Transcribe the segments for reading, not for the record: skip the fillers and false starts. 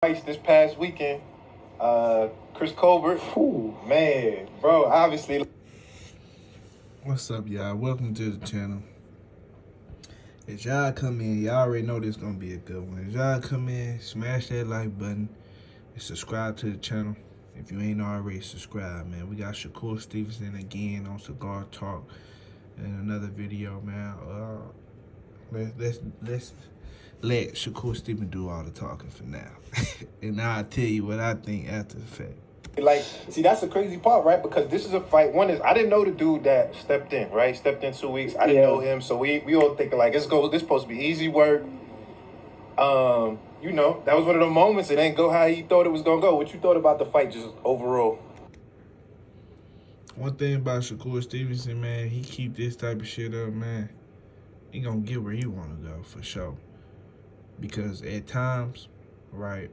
fights this past weekend. Chris Colbert. Ooh, man, bro, obviously. What's up, y'all? Welcome to the channel. As y'all come in, y'all already know this gonna be a good one. As y'all come in, smash that like button and subscribe to the channel. If you ain't already subscribed, man. We got Shakur Stevenson again on Cigar Talk in another video, man. Let's let Shakur Stevenson do all the talking for now. And I'll tell you what I think after the fact. Like, see, that's the crazy part, right? Because this is a fight. One is, I didn't know the dude that stepped in, right? Stepped in 2 weeks. I didn't know him. So we all thinking, like, this supposed to be easy work. You know, that was one of the moments. It ain't go how he thought it was going to go. What you thought about the fight just overall? One thing about Shakur Stevenson, man, he keep this type of shit up, man. He gonna get where he want to go, for sure. Because at times, right,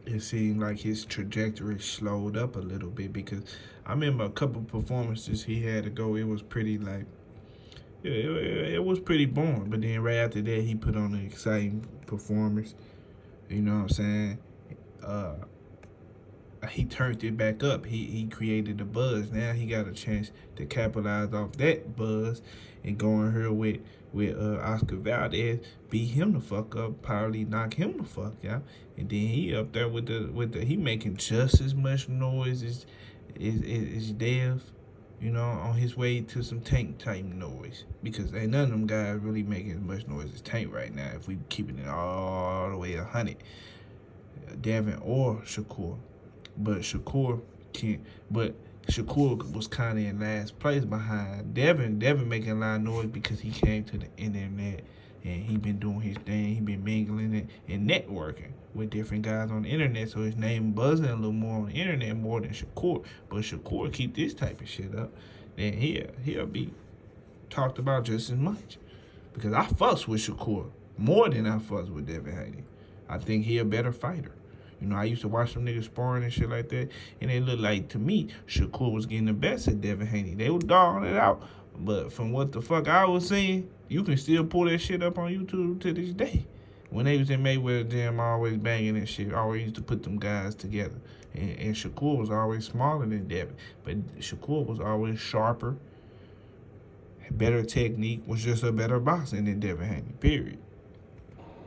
it seemed like his trajectory slowed up a little bit, because I remember a couple performances he had to go, it was pretty like, it was pretty boring. But then right after that, he put on an exciting performance. You know what I'm saying? He turned it back up. He created a buzz. Now he got a chance to capitalize off that buzz and go in here with Oscar Valdez, beat him the fuck up, probably knock him the fuck out, and then he up there with the he making just as much noise as Dev, you know, on his way to some Tank type noise, because ain't none of them guys really making as much noise as Tank right now. If we keeping it all the way 100, Devin or Shakur. But Shakur can't. But Shakur was kind of in last place behind Devin. Devin making a lot of noise because he came to the internet and he been doing his thing. He been mingling it and networking with different guys on the internet. So his name buzzing a little more on the internet more than Shakur. But Shakur keep this type of shit up, then he'll be talked about just as much. Because I fucks with Shakur more than I fucks with Devin Haney. I think he a better fighter. You know, I used to watch them niggas sparring and shit like that, and it looked like, to me, Shakur was getting the best of Devin Haney. They were dogging it out, but from what the fuck I was seeing, you can still pull that shit up on YouTube to this day. When they was in Mayweather gym, always banging and shit, always used to put them guys together. And Shakur was always smaller than Devin, but Shakur was always sharper, better technique, was just a better boxer than Devin Haney, period.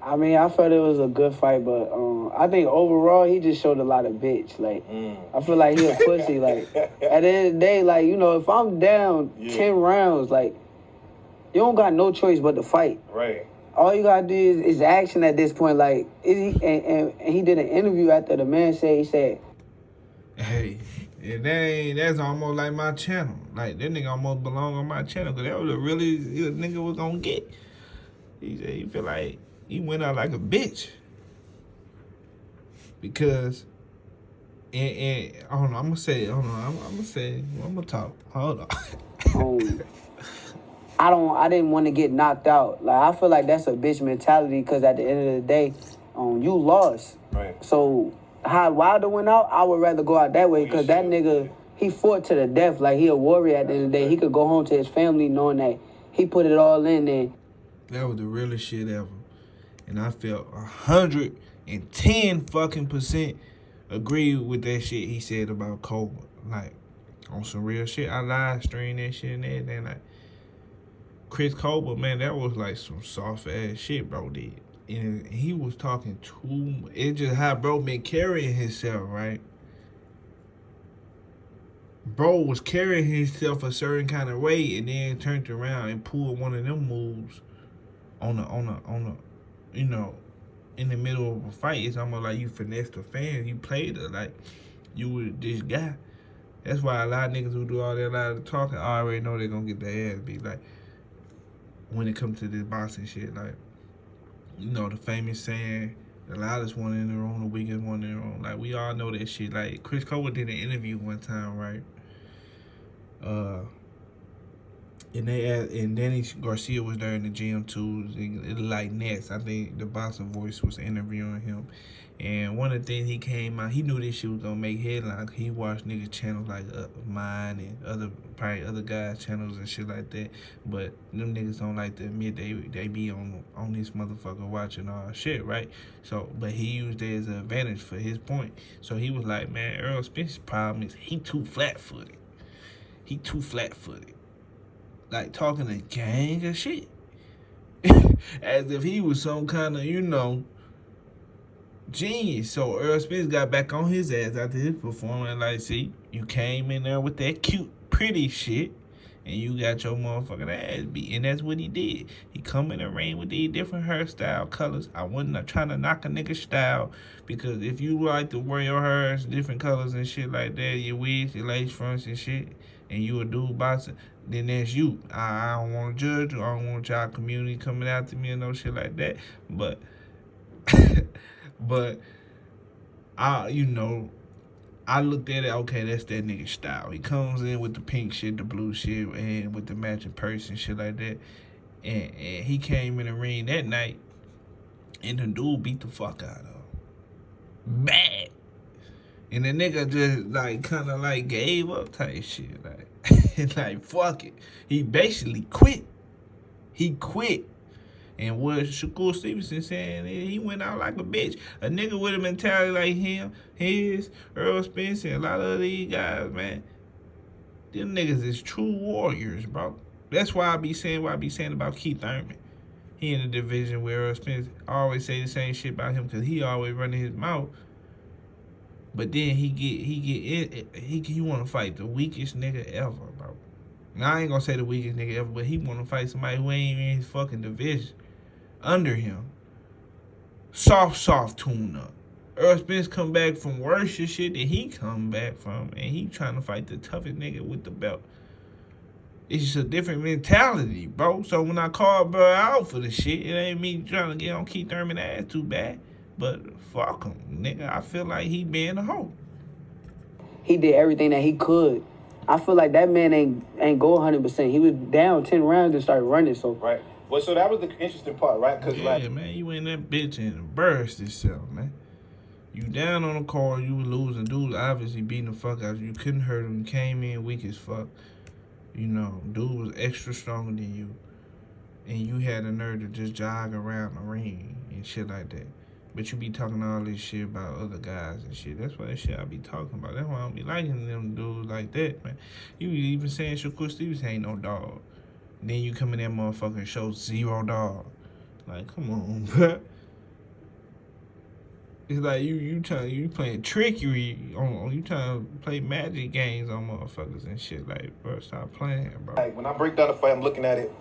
I mean, I felt it was a good fight, but I think overall he just showed a lot of bitch. Like, I feel like he a pussy. Like, at the end of the day, like, you know, if I'm down 10 rounds, like, you don't got no choice but to fight. Right. All you gotta do is action at this point. Like, and he did an interview after the man said, he said, "Hey, that's almost like my channel. Like, that nigga almost belong on my channel, because that was a really nigga was gonna get." He said he feel like he went out like a bitch. Because, and hold on, I'm gonna talk. Hold on. I didn't want to get knocked out. Like, I feel like that's a bitch mentality, because at the end of the day, you lost. Right. So, how Wilder went out, I would rather go out that way, because that nigga, he fought to the death. Like, he a warrior at the end of the day. He could go home to his family knowing that he put it all in there. That was the realest shit ever. And I felt 110 fucking % agree with that shit he said about Colbert. Like, on some real shit. I live streamed that shit and everything. Like, Chris Colbert, man, that was like some soft ass shit bro did. And he was talking too much. It's just how bro been carrying himself, right? Bro was carrying himself a certain kind of way, and then turned around and pulled one of them moves on a you know, in the middle of a fight. It's almost like you finessed the fans. You played it like you were this guy. That's why a lot of niggas who do all that lot of talking already know they're gonna get their ass beat. Like, when it comes to this boxing shit, like, you know, the famous saying, the loudest one in the room, the weakest one in the room. Like, we all know that shit. Like, Chris Colbert did an interview one time, right? And Danny Garcia was there in the gym too. Like Ness, I think the boxing voice was interviewing him, And one of the things he came out, he knew this shit was gonna make headlines. He watched niggas channels like mine and probably other guys' channels and shit like that. But them niggas don't like to admit they be on this motherfucker watching all shit, right? So, but he used it as an advantage for his point. So he was like, man, Earl Spence's problem is he too flat-footed. He too flat-footed. Like talking a gang of shit. As if he was some kind of, genius. So Earl Spence got back on his ass after his performance. Like, see, you came in there with that cute, pretty shit, and you got your motherfucking ass beat. And that's what he did. He come in the ring with these different hairstyle colors. I wasn't trying to knock a nigga style, because if you like to wear your hair different colors and shit like that, your wigs, your lace fronts and shit, and you a dude boxer, then that's you. I don't want to judge you. I don't want y'all community coming after me and no shit like that. But, but I looked at it, okay, that's that nigga style. He comes in with the pink shit, the blue shit, and with the matching purse and shit like that. And he came in the ring that night, and the dude beat the fuck out of him. Bad. And the nigga just, like, kind of, like, gave up type shit. Like, like, fuck it. He basically quit. He quit. And what Shakur Stevenson saying, he went out like a bitch. A nigga with a mentality like him, Earl Spence, and a lot of these guys, man, them niggas is true warriors, bro. That's why I be saying what I be saying about Keith Thurman. He in the division with Earl Spence. I always say the same shit about him because he always running his mouth. But then he want to fight the weakest nigga ever, bro. Now, I ain't going to say the weakest nigga ever, but he want to fight somebody who ain't in his fucking division. Under him. Soft tune up. Earl Spence come back from worse shit that he come back from, and he trying to fight the toughest nigga with the belt. It's just a different mentality, bro. So when I call bro out for the shit, it ain't me trying to get on Keith Thurman ass too bad. But fuck him, nigga. I feel like he being a hoe. He did everything that he could. I feel like that man ain't go 100%. He was down 10 rounds and started running. So right. Well, so that was the interesting part, right? Cause man, you in that bitch and burst yourself, man. You down on the card, you was losing. Dude obviously beating the fuck out of you. You couldn't hurt him. Came in weak as fuck. Dude was extra stronger than you. And you had the nerve to just jog around the ring and shit like that. But you be talking all this shit about other guys and shit. That's why that shit I be talking about. That's why I don't be liking them dudes like that, man. You even saying Shakur Stevenson ain't no dog. Then you come in that motherfucker and show zero dog. Like, come on, bro. It's like you playing trickery on you trying to play magic games on motherfuckers and shit. Like, bro, stop playing, bro. Like, when I break down the fight, I'm looking at it.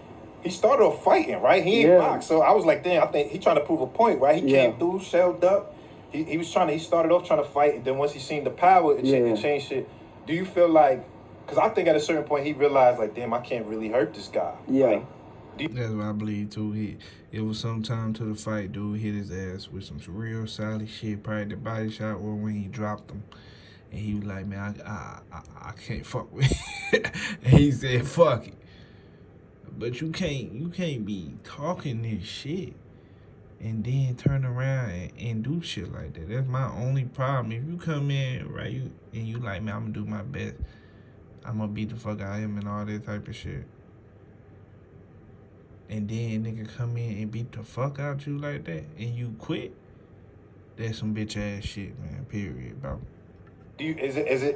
He started off fighting, right? He ain't boxed. So I was like, damn, I think he trying to prove a point, right? He came through, shelled up. He started off trying to fight, and then once he seen the power, it changed shit. Do you feel like, because I think at a certain point he realized, like, damn, I can't really hurt this guy. Yeah. Like, that's what I believe, too. It was sometime to the fight, dude hit his ass with some real solid shit, probably the body shot or when he dropped him. And he was like, man, I can't fuck with it. And he said, fuck it. But you can't be talking this shit and then turn around and do shit like that. That's my only problem. If you come in, right, and you like, man, I'm going to do my best. I'm going to beat the fuck out of him and all that type of shit. And then nigga come in and beat the fuck out you like that and you quit, that's some bitch ass shit, man, period, bro.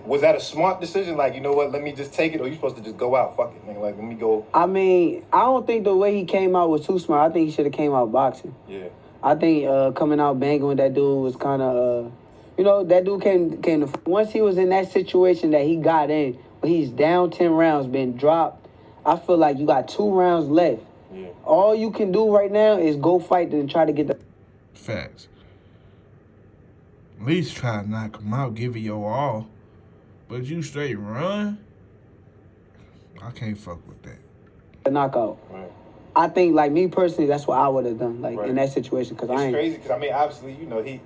Was that a smart decision? Like, you know what, let me just take it, or you supposed to just go out, fuck it, man. Like, let me go. I mean, I don't think the way he came out was too smart. I think he should have came out boxing. Yeah. I think coming out banging with that dude was kind of, that dude came to, once he was in that situation that he got in, but he's down 10 rounds, been dropped. I feel like you got 2 rounds left. Yeah. All you can do right now is go fight and try to get the facts. At least try to knock him out, give it your all. But you straight run, I can't fuck with that. Knockout. Right. I think, like, me personally, that's what I would have done, like, in that situation. Cause it's crazy, because, I mean, obviously,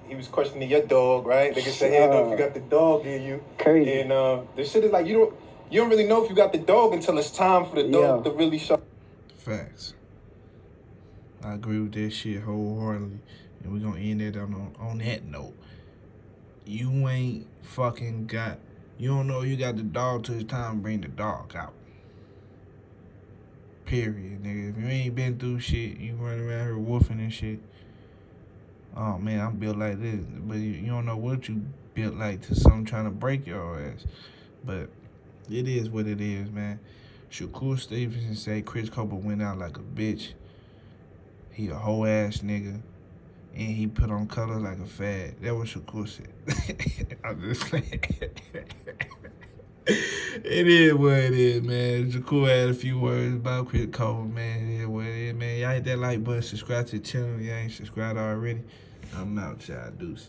he was questioning your dog, right? They can say, hey, if you got the dog in you. Crazy. And the shit is like, you don't really know if you got the dog until it's time for the dog to really show. Facts. I agree with that shit wholeheartedly. And we're gonna end it on that note. You ain't fucking got, you don't know you got the dog till it's time to bring the dog out. Period, nigga. If you ain't been through shit, you run around here woofing and shit. Oh man, I'm built like this. But you don't know what you built like to something trying to break your ass. But it is what it is, man. Shakur Stevenson say Chris Colbert went out like a bitch. He a whole ass nigga. And he put on color like a fad. That was Shakur said. I'm just saying. It is what it is, man. Shakur had a few words about Chris Colbert, man. It is what it is, man. Y'all hit that like button, subscribe to the channel. Y'all ain't subscribed already. I'm out, y'all. Deuces.